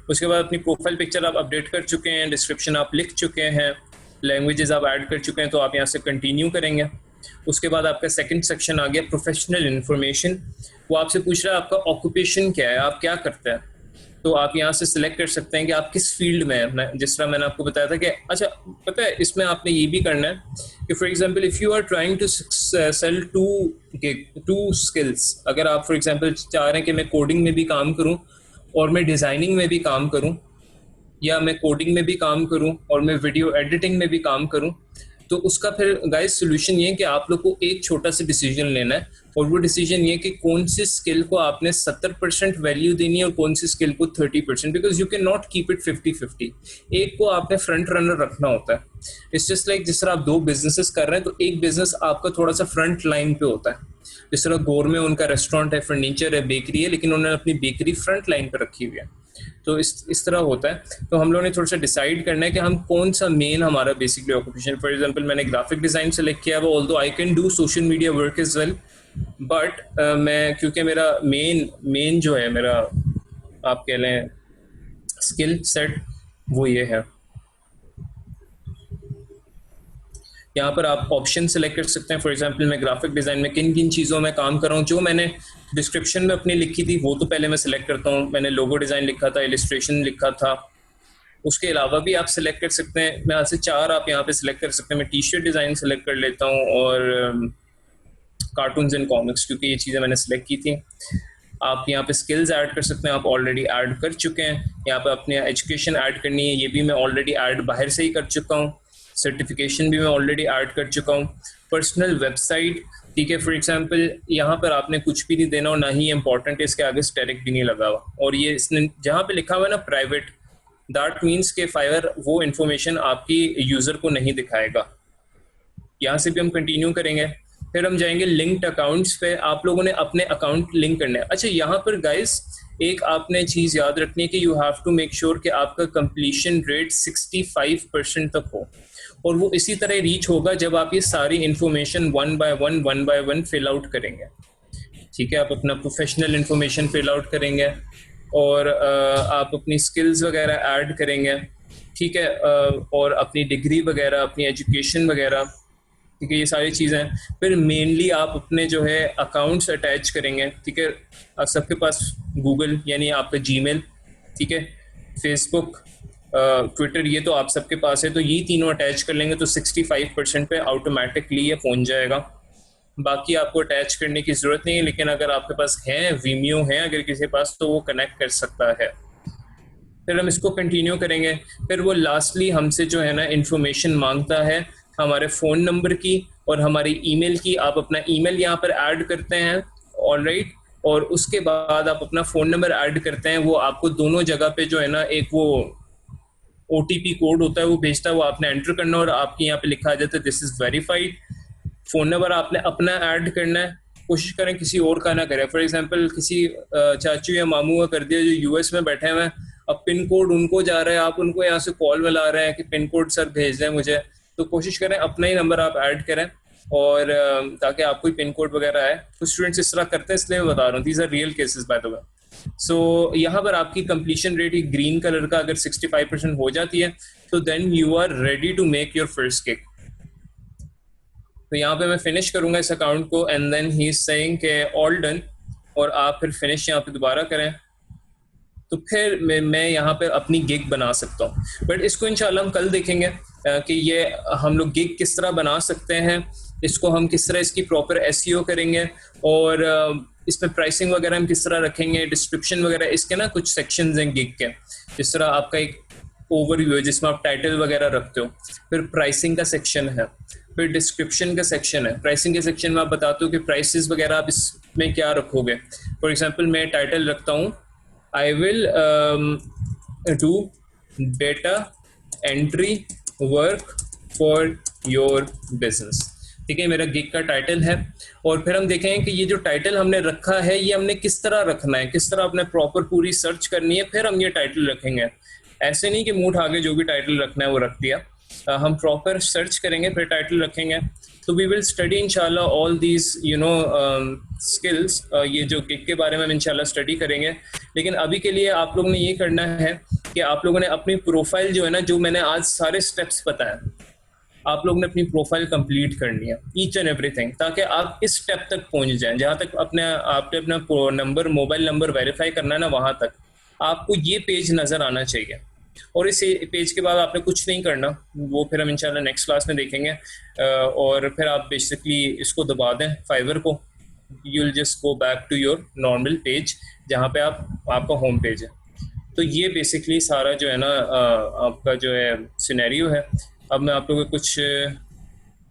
उसके बाद अपनी प्रोफाइल पिक्चर आप अपडेट कर चुके हैं, डिस्क्रिप्शन आप लिख चुके हैं, लैंग्वेजेस आप ऐड कर चुके हैं, तो आप यहाँ से कंटिन्यू करेंगे। उसके बाद आपका सेकंड सेक्शन आ गया प्रोफेशनल इन्फॉर्मेशन। वो आपसे पूछ रहा है आपका ऑक्यूपेशन क्या है, आप क्या करते हैं। तो आप यहाँ से सिलेक्ट कर सकते हैं कि आप किस फील्ड में हैं। जिस तरह मैंने आपको बताया था कि अच्छा पता है इसमें आपने ये भी करना है कि for example if you are trying to sell two skills, अगर आप फॉर एग्जांपल चाह रहे हैं कि मैं कोडिंग में भी काम करूं और मैं डिज़ाइनिंग में भी काम करूं, या मैं कोडिंग में भी काम करूं और मैं वीडियो एडिटिंग में भी काम करूं, तो उसका फिर गाइस सोल्यूशन ये है कि आप लोग को एक छोटा सा डिसीजन लेना है, और वो डिसीजन ये कि कौन सी स्किल को आपने 70% वैल्यू देनी है और कौन सी स्किल को 30%, because you can not keep it 50-50। एक को आपने फ्रंट रनर रखना होता है। इट्स जस्ट लाइक जिस तरह आप दो बिजनेसेस कर रहे हैं तो एक बिजनेस आपका थोड़ा सा फ्रंट लाइन पे होता है। जिस तरह गौर में उनका रेस्टोरेंट है, फर्नीचर है, बेकरी है, लेकिन उन्होंने अपनी बेकरी फ्रंट लाइन पर रखी हुई है। तो इस तरह होता है। तो हम लोगों ने थोड़ा सा डिसाइड करना है कि हम कौन सा मेन हमारा बेसिकली ऑक्यूपेशन। फॉर एग्जांपल मैंने ग्राफिक डिज़ाइन सेलेक्ट किया हुआ, although I can do social media work as well, but मैं क्योंकि मेरा मेन जो है मेरा आप कह लें स्किल सेट वो ये है। यहाँ पर आप ऑप्शन सेलेक्ट कर सकते हैं। फॉर एग्जांपल मैं ग्राफिक डिज़ाइन में किन किन चीज़ों में काम कर रहा हूँ, जो मैंने डिस्क्रिप्शन में अपनी लिखी थी वो तो पहले मैं सिलेक्ट करता हूँ। मैंने लोगो डिज़ाइन लिखा था, इलिस्ट्रेशन लिखा था, उसके अलावा भी आप सिलेक्ट कर सकते हैं। मैं यहाँ से 4 आप यहाँ पे सिलेक्ट कर सकते हैं। मैं टी शर्ट डिज़ाइन सेलेक्ट कर लेता हूँ और कार्टून्स एंड कॉमिक्स, क्योंकि ये चीज़ें मैंने सेलेक्ट की थी। आप यहाँ पे स्किल्स ऐड कर सकते हैं, आप ऑलरेडी ऐड कर चुके हैं। यहाँ पे अपने एजुकेशन ऐड करनी है, ये भी मैं ऑलरेडी ऐड बाहर से ही कर चुका हूँ। सर्टिफिकेशन भी मैं ऑलरेडी ऐड कर चुका हूँ। पर्सनल वेबसाइट, ठीक है। फॉर एग्जांपल यहाँ पर आपने कुछ भी नहीं देना और ना ही इम्पोर्टेंट, इसके आगे स्टेरिक भी नहीं लगा हुआ, और ये इसने जहाँ पे लिखा हुआ है ना प्राइवेट, दैट मीन्स के फाइवर वो इन्फॉर्मेशन आपकी यूजर को नहीं दिखाएगा। यहाँ से भी हम कंटिन्यू करेंगे, फिर हम जाएंगे लिंक्ड अकाउंट्स पे। आप लोगों ने अपने अकाउंट लिंक करने हैं। अच्छा, यहाँ पर गाइस एक आपने चीज याद रखनी है कि you have to make sure कि आपका कंप्लीशन रेट 65% तक हो, और वो इसी तरह रीच होगा जब आप ये सारी information one by one fill out करेंगे। ठीक है, आप अपना प्रोफेशनल इंफॉर्मेशन फिल आउट करेंगे और आप अपनी स्किल्स वगैरह ऐड करेंगे। ठीक है, और अपनी डिग्री वगैरह, अपनी एजुकेशन वगैरह, ठीक है, ये सारी चीज़ें। फिर मेनली आप अपने जो है अकाउंट्स अटैच करेंगे। ठीक है, आप सबके पास गूगल यानी आपका जीमेल, ठीक है, फेसबुक, ट्विटर, ये तो आप सबके पास है, तो ये तीनों अटैच कर लेंगे तो 65% पे ऑटोमेटिकली ये पहुंच जाएगा। बाकी आपको अटैच करने की ज़रूरत नहीं है, लेकिन अगर आपके पास है, वीमियो है अगर किसी के पास, तो वो कनेक्ट कर सकता है। फिर हम इसको कंटिन्यू करेंगे। फिर वो लास्टली हमसे जो है ना इंफॉर्मेशन मांगता है हमारे फ़ोन नंबर की और हमारी ईमेल की। आप अपना ईमेल यहाँ पर ऐड करते हैं, ऑलराइट, और उसके बाद आप अपना फ़ोन नंबर ऐड करते हैं। वो आपको दोनों जगह पे जो है ना एक वो OTP कोड होता है वो भेजता है, वो आपने एंटर करना और आपके यहाँ पे लिखा आ जाता है this is verified. Phone number आपने अपना ऐड करना है, कोशिश करें किसी और का ना करें। फॉर एग्जांपल किसी चाचू या मामू का कर दिया जो US में बैठे हुए हैं, अब पिन कोड उनको जा रहा है, आप उनको यहाँ से कॉल मिला रहे हैं कि पिन कोड सर भेज दें मुझे, तो कोशिश करें अपना ही नंबर आप ऐड करें और ताकि आपको पिन कोड वगैरह आए। कुछ स्टूडेंट्स इस तरह करते हैं, इसलिए मैं बता रहा हूँ, these are real cases by the way. So यहाँ पर आपकी कंप्लीशन रेट ग्रीन कलर का अगर 65% हो जाती है तो then you are ready to make your first gig. तो यहाँ पे मैं फिनिश करूंगा इस अकाउंट को and then he is saying के ऑल डन, और आप फिर फिनिश यहाँ पे दोबारा करें तो फिर मैं यहाँ पे अपनी गिग बना सकता हूँ। बट इसको इंशाल्लाह हम कल देखेंगे कि ये हम लोग गिग किस तरह बना सकते हैं, इसको हम किस तरह इसकी प्रॉपर SEO करेंगे और इसमें प्राइसिंग वगैरह हम किस तरह रखेंगे, डिस्क्रिप्शन वगैरह, इसके ना कुछ सेक्शंस हैं गिग के। जिस तरह आपका एक ओवरव्यू है जिसमें आप टाइटल वगैरह रखते हो, फिर प्राइसिंग का सेक्शन है, फिर डिस्क्रिप्शन का सेक्शन है। प्राइसिंग के सेक्शन में आप बताते हो कि प्राइसेस वगैरह आप इसमें क्या रखोगे। फॉर एग्जांपल मैं टाइटल रखता हूँ I will do data entry work for your business. ठीक है, मेरा गिग का टाइटल है। और फिर हम देखेंगे कि ये जो टाइटल हमने रखा है ये हमने किस तरह रखना है, किस तरह अपने प्रॉपर पूरी सर्च करनी है, फिर हम ये टाइटल रखेंगे। ऐसे नहीं कि मुंह उठा के जो भी टाइटल रखना है वो रख दिया। हम प्रॉपर सर्च करेंगे फिर टाइटल रखेंगे। तो वी विल स्टडी इंशाल्लाह ऑल दीज स्किल्स। ये जो गिग के बारे में हम इंशाल्लाह स्टडी करेंगे। लेकिन अभी के लिए आप लोगों ने ये करना है कि आप लोगों ने अपनी प्रोफाइल जो है ना, जो मैंने आज सारे स्टेप्स बताए, आप लोगों ने अपनी प्रोफाइल कंप्लीट करनी है, ईच एंड एवरीथिंग, ताकि आप इस स्टेप तक पहुंच जाएं जहां तक आपने अपना नंबर, मोबाइल नंबर वेरीफाई करना है ना, वहां तक आपको ये पेज नजर आना चाहिए। और इस पेज के बाद आपने कुछ नहीं करना, वो फिर हम इंशाल्लाह नेक्स्ट क्लास में देखेंगे। और फिर आप बेसिकली इसको दबा दें फाइवर को, you will just go back to your normal page जहाँ पे आपका होम पेज है। तो ये बेसिकली सारा जो है ना आपका जो है सिनेरियो है। अब मैं आप लोगों के कुछ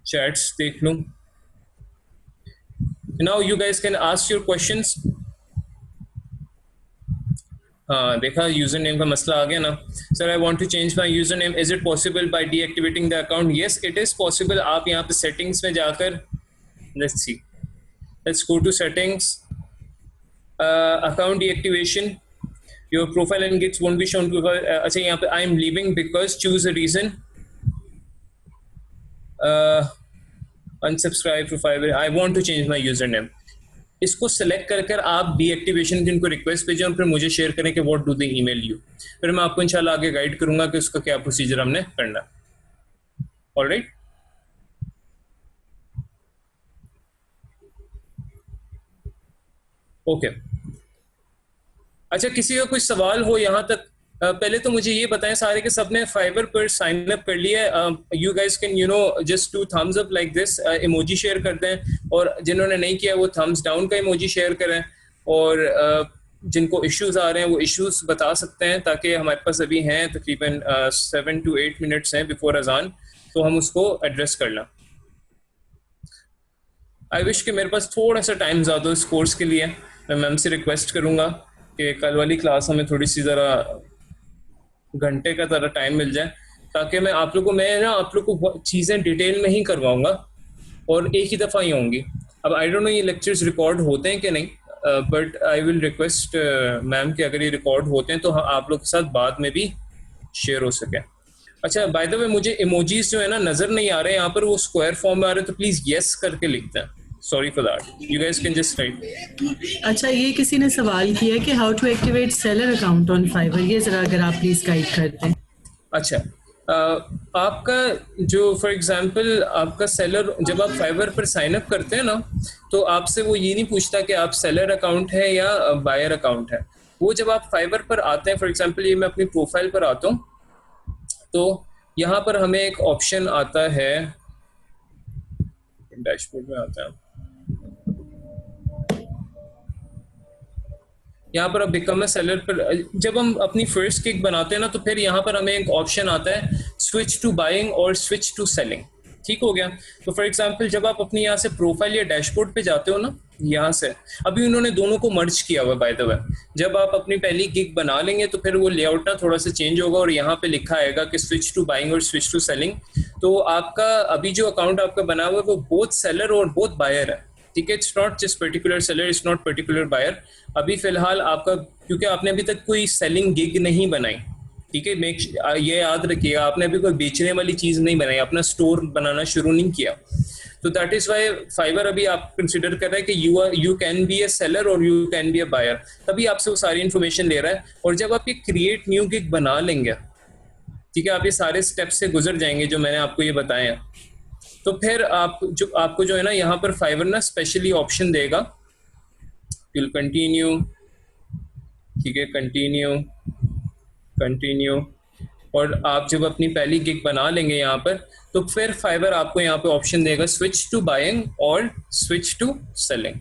चैट्स देख लूँ। Now you guys can ask your questions. हाँ, देखा यूजर नेम का मसला आ गया ना। Sir I want to change my user name, is it possible by deactivating the account? Yes it is possible. आप यहाँ पे सेटिंग्स में जाकर let's see, let's go to settings, account deactivation, your profile and gigs won't be shown to. अच्छा, यहाँ पे I am leaving because choose a reason, unsubscribe to Fiverr, I want to change my username। इसको select कर आप deactivation की उनको request भेजें और फिर मुझे शेयर करें कि what do they email you. फिर मैं आपको इंशाल्लाह आगे गाइड करूंगा कि उसका क्या प्रोसीजर हमने करना। Alright, okay. अच्छा, किसी का कोई सवाल हो यहाँ तक? पहले तो मुझे ये बताएं सारे के सबने फाइबर पर साइन अप कर लिया है? You guys can just do thumbs up like this, emoji share कर दें, और जिन्होंने नहीं किया वो थम्स डाउन का इमोजी शेयर करें। और जिनको इश्यूज आ रहे हैं वो इश्यूज बता सकते हैं, ताकि हमारे पास अभी हैं तकरीबन 7 to 8 मिनट्स हैं बिफोर अजान, तो हम उसको एड्रेस कर लें। आई विश कि मेरे पास थोड़ा सा टाइम ज़्यादा हो इस कोर्स के लिए। मैं मैम से रिक्वेस्ट करूँगा कि कल वाली क्लास हमें थोड़ी सी ज़रा घंटे का ज़रा टाइम मिल जाए, ताकि मैं आप लोग को, मैं ना आप लोग को चीज़ें डिटेल में ही करवाऊँगा और एक ही दफ़ा ही होंगी। अब आई डोंट नो ये लेक्चर्स रिकॉर्ड होते हैं कि नहीं, but I will request ma'am कि अगर ये रिकॉर्ड होते हैं तो आप लोग के साथ बाद में भी शेयर हो सके। अच्छा, बाय द वे मुझे इमोजीज जो है ना नज़र नहीं आ रहे यहाँ पर, वो स्क्वायर फॉर्म में आ रहे हैं, तो प्लीज़ येस करके लिखते हैं। Sorry for that, you guys can just write. अच्छा, ये किसी ने सवाल किया है कि how to activate seller account on Fiverr, ये जरा अगर आप प्लीज गाइड करते हैं। अच्छा, आपका जो फॉर एग्जांपल आपका सेलर, जब आप फाइवर पर साइन अप करते हैं ना, तो आपसे वो ये नहीं पूछता कि आप सेलर अकाउंट है या बायर अकाउंट है। वो जब आप फाइवर पर आते हैं, फॉर एग्जांपल ये मैं अपनी प्रोफाइल पर आता हूँ, तो यहाँ पर हमें एक ऑप्शन आता है, डैशबोर्ड में आता है, यहाँ पर अब बिकम अ सेलर पर जब हम अपनी फर्स्ट किक बनाते हैं ना, तो फिर यहाँ पर हमें एक ऑप्शन आता है स्विच टू बाइंग और स्विच टू सेलिंग। ठीक हो गया। तो फॉर एग्जांपल जब आप अपनी यहाँ से प्रोफाइल या डैशबोर्ड पे जाते हो ना, यहाँ से अभी उन्होंने दोनों को मर्ज किया हुआ बाय द वे। जब आप अपनी पहली गिग बना लेंगे तो फिर वो लेआउट ना थोड़ा सा चेंज होगा और यहाँ पे लिखा आएगा कि स्विच टू बाइंग और स्विच टू सेलिंग। तो आपका अभी जो अकाउंट आपका बना हुआ है वो बोथ सेलर और बोथ बायर है। ठीक है, it's not just particular seller, it's not particular buyer. अभी फिलहाल आपका, क्योंकि आपने अभी तक कोई सेलिंग गिग नहीं बनाई, ठीक है, ये याद रखिएगा, आपने अभी कोई बेचने वाली चीज नहीं बनाई, अपना स्टोर बनाना शुरू नहीं किया। तो दैट इज वाई फाइवर अभी आप कंसिडर कर रहे हैं कि you can be a seller और you can be a buyer, तभी आपसे वो सारी इन्फॉर्मेशन ले रहा है। और जब आप ये क्रिएट न्यू गिग बना लेंगे, ठीक है, आप ये सारे स्टेप्स से गुजर जाएंगे जो मैंने आपको ये बताए हैं, तो फिर आपको जो है ना यहाँ पर फाइवर ना स्पेशली ऑप्शन देगा, विल कंटिन्यू, ठीक है, कंटिन्यू। और आप जब अपनी पहली गिग बना लेंगे यहाँ पर, तो फिर फाइवर आपको यहाँ पे ऑप्शन देगा स्विच टू बाइंग और स्विच टू सेलिंग।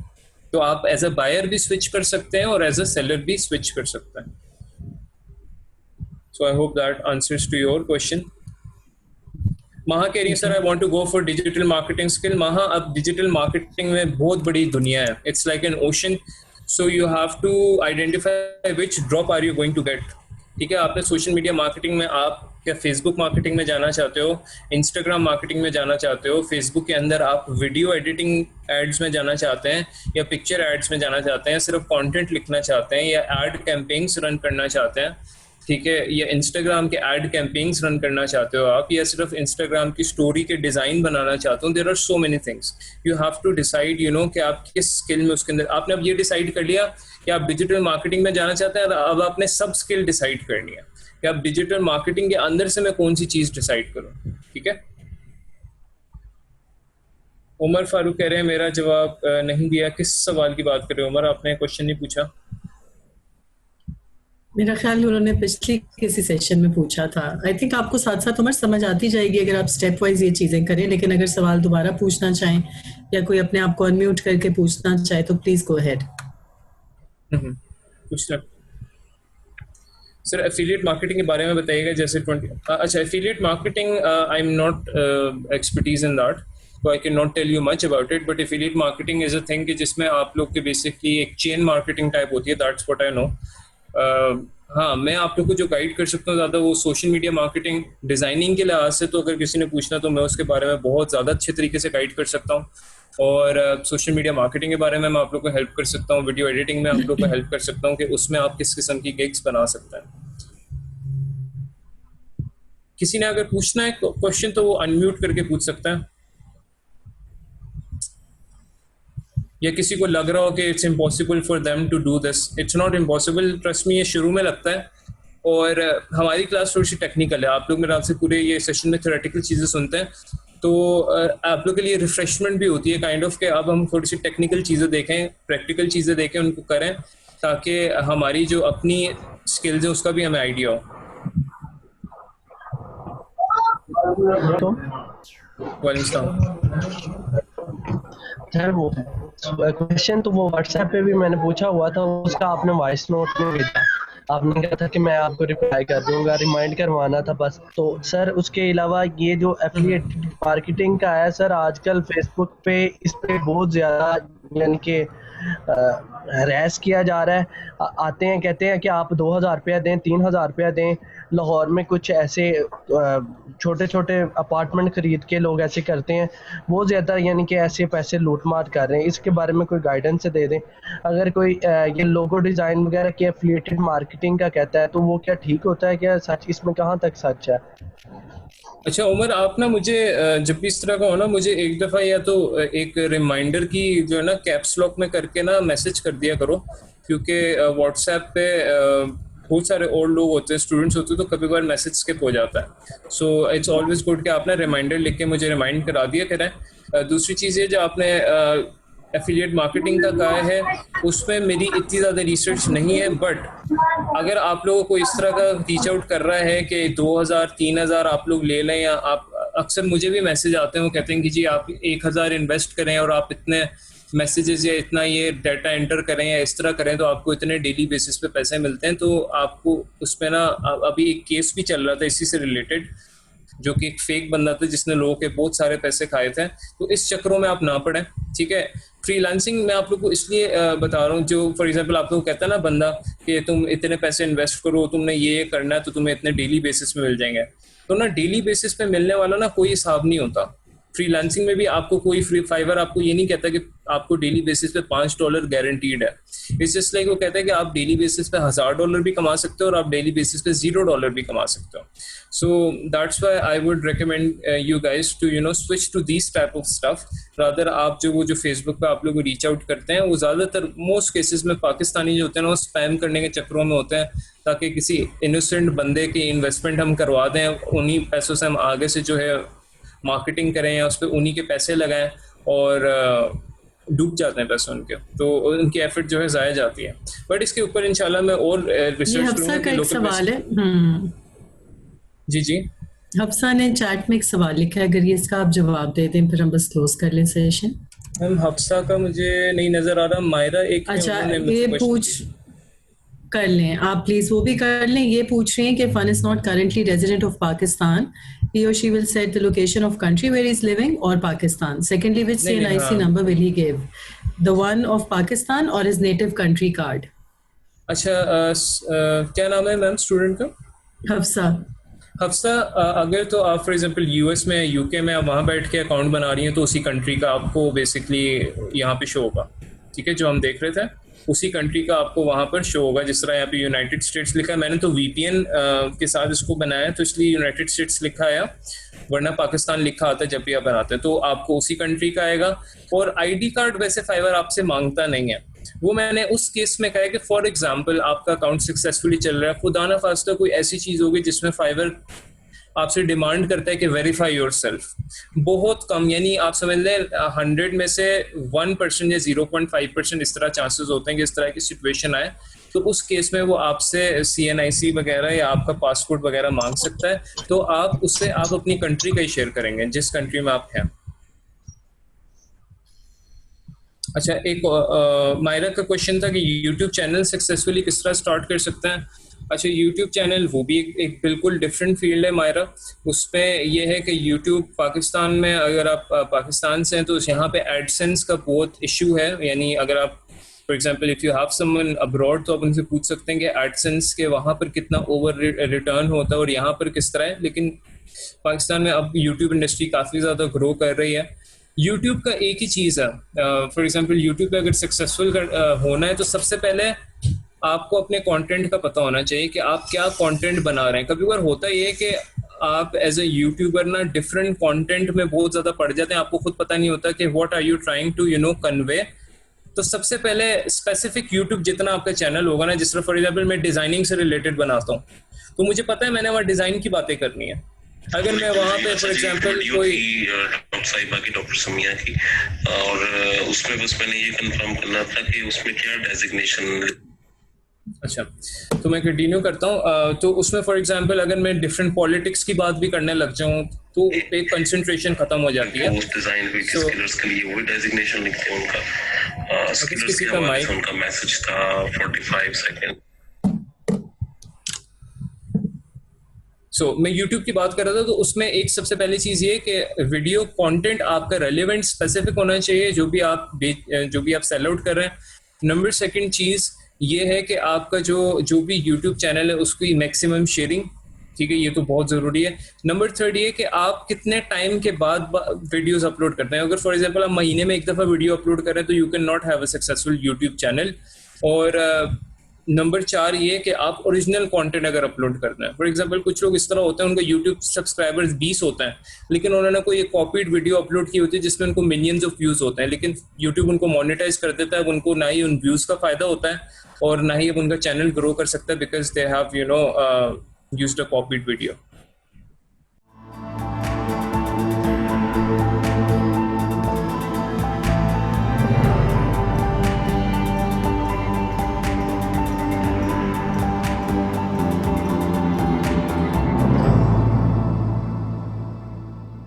तो आप एज अ बायर भी स्विच कर सकते हैं और एज अ सेलर भी स्विच कर सकते हैं। So I hope that answers to your question. Maha कह रही है sir I want to go for digital marketing skill. Maha, अब डिजिटल मार्केटिंग में बहुत बड़ी दुनिया है, it's like an ocean, so you have to identify which drop are you going to get. ठीक है, आपने सोशल मीडिया मार्केटिंग में, आप क्या फेसबुक मार्केटिंग में जाना चाहते हो, इंस्टाग्राम मार्केटिंग में जाना चाहते हो, फेसबुक के अंदर आप वीडियो एडिटिंग एड्स में जाना चाहते हैं या पिक्चर एड्स में जाना चाहते हैं, सिर्फ कंटेंट लिखना चाहते हैं या एड कैंपेन्स रन करना चाहते हैं, ठीक है, या इंस्टाग्राम के एड कैंपेन्स रन करना चाहते हो आप, या सिर्फ इंस्टाग्राम की स्टोरी के डिज़ाइन बनाना चाहते हो। There are so many things, you have to decide, you know, कि आप किस स्किल में, उसके अंदर आपने अब ये डिसाइड कर लिया कि आप डिजिटल मार्केटिंग में जाना चाहते हैं, अब आपने सब स्किल डिसाइड करनी है कि आप डिजिटल मार्केटिंग के अंदर से मैं कौन सी चीज़ डिसाइड करूँ। ठीक है, उमर फारूक कह रहे हैं मेरा जवाब नहीं दिया। किस सवाल की बात कर रहे हो उमर, आपने क्वेश्चन नहीं पूछा? मेरा ख्याल उन्होंने पिछली किसी सेशन में पूछा था। आई थिंक आपको साथ साथ उमर समझ आती जाएगी अगर आप स्टेप वाइज ये चीजें करें, लेकिन अगर सवाल दोबारा पूछना चाहें या कोई अपने आप को अनम्यूट करके पूछना चाहे तो प्लीज गो अहेड। पूछना सर, एफिलिएट मार्केटिंग के बारे में बताइएगा। जैसे 20, अच्छा, affiliate marketing I am not expertise in that, so I cannot tell you much about it, but affiliate marketing is a thing कि जिसमें आप लोग के बेसिकली एक चेन मार्केटिंग टाइप होती है, that's what I know। हाँ, मैं आप लोग को जो गाइड कर सकता हूँ ज़्यादा वो सोशल मीडिया मार्केटिंग डिज़ाइनिंग के लिहाज से, तो अगर किसी ने पूछना तो मैं उसके बारे में बहुत ज़्यादा अच्छे तरीके से गाइड कर सकता हूँ। और सोशल मीडिया मार्केटिंग के बारे में मैं आप लोग को हेल्प कर सकता हूँ, वीडियो एडिटिंग में आप लोग को हेल्प कर सकता हूँ कि उसमें आप किस किस्म की गिग्स बना सकते हैं। किसी ने अगर पूछना है क्वेश्चन तो वो अनम्यूट करके पूछ सकता है, या किसी को लग रहा हो कि it's impossible for them to do this. It's not impossible, trust me, ये शुरू में लगता है। और हमारी क्लास थोड़ी सी टेक्निकल है, आप लोग मेरे आपसे पूरे ये सेशन में थ्योरेटिकल चीज़ें सुनते हैं, तो आप लोग के लिए रिफ्रेशमेंट भी होती है काइंड ऑफ कि अब हम थोड़ी सी टेक्निकल चीज़ें देखें, प्रैक्टिकल चीज़ें देखें, उनको करें, ताकि हमारी जो अपनी स्किल्स है उसका भी हमें आइडिया हो। सर वो क्वेश्चन तो वो व्हाट्सएप पे भी मैंने पूछा हुआ था, उसका आपने वॉइस नोट नहीं भेजा, आपने कहा था कि मैं आपको रिप्लाई कर दूंगा, रिमाइंड करवाना था बस। तो सर उसके अलावा ये जो एफिलिएट मार्केटिंग का है सर, आजकल फेसबुक पे इस पे बहुत ज़्यादा यानी कि हरास किया जा रहा है। आते हैं कहते हैं कि आप 2000 रुपया दें, 3000 रुपया दें। लाहौर में कुछ ऐसे छोटे छोटे अपार्टमेंट खरीद के लोग ऐसे करते हैं, बहुत ज़्यादा यानी कि ऐसे पैसे लूट मार कर रहे हैं। इसके बारे में कोई गाइडेंस दे दें। अगर कोई ये लोगो डिज़ाइन वगैरह की एफिलिएटेड मार्केटिंग का कहता है तो वो क्या ठीक होता है क्या? सच इसमें कहाँ तक सच है? अच्छा उमर, आप ना मुझे जब भी इस तरह का हो ना, मुझे एक दफ़ा या तो एक रिमाइंडर की जो है ना कैप्स लॉक में करके ना मैसेज कर दिया करो, क्योंकि व्हाट्सएप पे बहुत सारे और लोग होते हैं, स्टूडेंट्स होते हैं, तो कभी कभार मैसेज स्किप हो जाता है। सो इट्स ऑलवेज गुड कि आप ना रिमाइंडर लिख के मुझे रिमाइंड करा दिया करें। दूसरी चीज़ ये जो आपने एफिलिएट मार्केटिंग का कहा है, उसमें मेरी इतनी ज़्यादा रिसर्च नहीं है, बट अगर आप लोगों को इस तरह का रीच आउट कर रहा है कि 2000 3000 आप लोग ले लें, या आप अक्सर मुझे भी मैसेज आते हैं, वो कहते हैं कि जी आप 1000 इन्वेस्ट करें और आप इतने मैसेजेस या इतना ये डाटा एंटर करें या इस तरह करें तो आपको इतने डेली बेसिस पे पैसे मिलते हैं। तो आपको उस पर ना अभी एक केस भी चल रहा था इसी से रिलेटेड, जो कि एक फेक बंदा था जिसने लोगों के बहुत सारे पैसे खाए थे। तो इस चक्रों में आप ना पड़ें, ठीक है। फ्रीलांसिंग मैं आप लोग को इसलिए बता रहा हूँ, जो फॉर एग्जांपल आप लोग को कहता है ना बंदा कि तुम इतने पैसे इन्वेस्ट करो, तुमने ये करना है तो तुम्हें इतने डेली बेसिस में मिल जाएंगे, तो ना डेली बेसिस पे मिलने वाला ना कोई हिसाब नहीं होता। फ्रीलांसिंग में भी आपको कोई फ्री फाइवर आपको ये नहीं कहता कि आपको डेली बेसिस पे $5 गारंटीड है। इट्स जस्ट लाइक वो कहता है कि आप डेली बेसिस पे $1000 भी कमा सकते हो और आप डेली बेसिस पे $0 भी कमा सकते हो। So that's why I would recommend you guys to switch to this type of stuff rather. आप जो फेसबुक पे आप लोग रीच आउट करते हैं वो ज़्यादातर मोस्ट केसेस में पाकिस्तानी जो होते हैं ना वो स्पैम करने के चक्रों में होते हैं, ताकि किसी इनोसेंट बंदे की इन्वेस्टमेंट हम करवा दें, उन्हीं पैसों से हम आगे से जो है मार्केटिंग करें या उस पर उन्हीं के पैसे लगाएं और डूब जाते हैं पैसे उनके, तो उनकी एफर्ट जो है ज़ाया जाती है। बट इसके ऊपर इंशाल्लाह मैं और रिसर्च हफ्सा का एक सवाल है। जी जी, हफ्सा ने चैट में एक सवाल लिखा है, अगर ये इसका आप जवाब दे दें फिर हम बस क्लोज कर लें सेशन। मैम हफ्सा का मुझे नहीं नजर आ रहा। मायरा एक अच्छा ये पूछ कर लें आप प्लीज, वो भी कर लें। ये पूछ रहे हैं कि fun is not currently resident of Pakistan, he or she will set the location of country where he is living or Pakistan. Secondly, which CNIC number will he give, the one of Pakistan or his native country card? अच्छा क्या नाम है ma'am student का? हफ्सा। हफ्सा, अगर तो आप for example US में UK में आप वहाँ बैठ के अकाउंट बना रही हैं तो उसी कंट्री का आपको बेसिकली यहाँ पे शो होगा, ठीक है, जो हम देख रहे थे उसी कंट्री का आपको वहाँ पर शो होगा। जिस तरह यहाँ पे यूनाइटेड स्टेट्स लिखा है, मैंने तो VPN के साथ इसको बनाया तो इसलिए यूनाइटेड स्टेट्स लिखा है, वरना पाकिस्तान लिखा आता है जब भी आप बनाते हैं, तो आपको उसी कंट्री का आएगा। और ID कार्ड वैसे फाइवर आपसे मांगता नहीं है, वो मैंने उस केस में कहा है कि फॉर एग्जाम्पल आपका अकाउंट सक्सेसफुली चल रहा है, खुदा ना खास्ता कोई ऐसी चीज़ होगी जिसमें फाइवर आपसे डिमांड करता है कि वेरीफाई योरसेल्फ, बहुत कम, यानी आप समझ लें 100 में से 1% या 0.5% इस तरह चांसेस होते हैं कि इस तरह की सिचुएशन आए, तो उस केस में वो आपसे CNIC वगैरह या आपका पासपोर्ट वगैरह मांग सकता है, तो आप उससे आप अपनी कंट्री का ही शेयर करेंगे जिस कंट्री में आप हैं। अच्छा एक मायरा का क्वेश्चन था कि YouTube चैनल सक्सेसफुली किस तरह स्टार्ट कर सकते हैं। अच्छा YouTube चैनल वो भी एक बिल्कुल डिफरेंट फील्ड है मायरा। उसमें यह है कि YouTube पाकिस्तान में, अगर आप पाकिस्तान से हैं तो यहाँ पे एडसेंस का बहुत इशू है, यानी अगर आप for example if you have someone abroad तो आप उनसे पूछ सकते हैं कि एडसेंस के वहाँ पर कितना ओवर रिटर्न होता है और यहाँ पर किस तरह है। लेकिन पाकिस्तान में अब YouTube इंडस्ट्री काफ़ी ज़्यादा ग्रो कर रही है। YouTube का एक ही चीज़ है, फॉर एग्जांपल YouTube पे अगर सक्सेसफुल होना है तो सबसे पहले आपको अपने कंटेंट का पता होना चाहिए कि आप क्या कंटेंट बना रहे हैं। कभी बार होता ये है कि आप एज ए यूट्यूबर ना डिफरेंट कंटेंट में बहुत ज़्यादा पड़ जाते हैं, आपको खुद पता नहीं होता कि what are you trying to convey. तो सबसे पहले स्पेसिफिक यूट्यूब जितना आपका चैनल होगा ना, जिस तरह फॉर एग्जाम्पल मैं डिज़ाइनिंग से रिलेटेड बनाता हूँ तो मुझे पता है मैंने वहाँ डिज़ाइन की बातें करनी है। अगर मैं वहाँ पे फॉर एग्जांपल कोई डॉक्टर साहिबा की, डॉक्टर समिया की, और उसमें बस मैंने ये कंफर्म करना था कि उसमें क्या डेजिग्नेशन। अच्छा तो मैं कंटिन्यू करता हूँ। तो उसमें फॉर एग्जांपल अगर मैं डिफरेंट पॉलिटिक्स की बात भी करने लग जाऊँ तो एक कंसंट्रेशन खत्म हो जाती है। पोस्ट डिजाइन हुई स्किलर्स के लिए वो डेजिग्नेशन लिखते हैं उनका। स्किलर्स के हवाले से उनका मैसेज था 45 सेकंड। मैं YouTube की बात कर रहा था, तो उसमें एक सबसे पहली चीज़ ये कि वीडियो कंटेंट आपका रेलेवेंट स्पेसिफिक होना चाहिए, जो भी आप सेल आउट कर रहे हैं। नंबर सेकंड चीज़ ये है कि आपका जो भी YouTube चैनल है उसकी मैक्सिमम शेयरिंग, ठीक है, ये तो बहुत ज़रूरी है। नंबर थर्ड ये कि आप कितने टाइम के बाद वीडियोस अपलोड करते हैं। अगर फॉर एग्जांपल आप महीने में एक दफ़ा वीडियो अपलोड करें तो you can not have a successful YouTube channel. और नंबर 4 ये कि आप ओरिजिनल कंटेंट अगर अपलोड करना है, फॉर एग्जांपल कुछ लोग इस तरह होते हैं, उनका यूट्यूब सब्सक्राइबर्स 20 होते हैं, लेकिन उन्होंने कोई एक कॉपीड वीडियो अपलोड की होती है जिसमें उनको मिलियंस ऑफ व्यूज़ होते हैं, लेकिन यूट्यूब उनको मोनेटाइज कर देता है। उनको ना ही उन व्यूज़ का फ़ायदा होता है और ना ही अब उनका चैनल ग्रो कर सकता है, because they have used a copied video.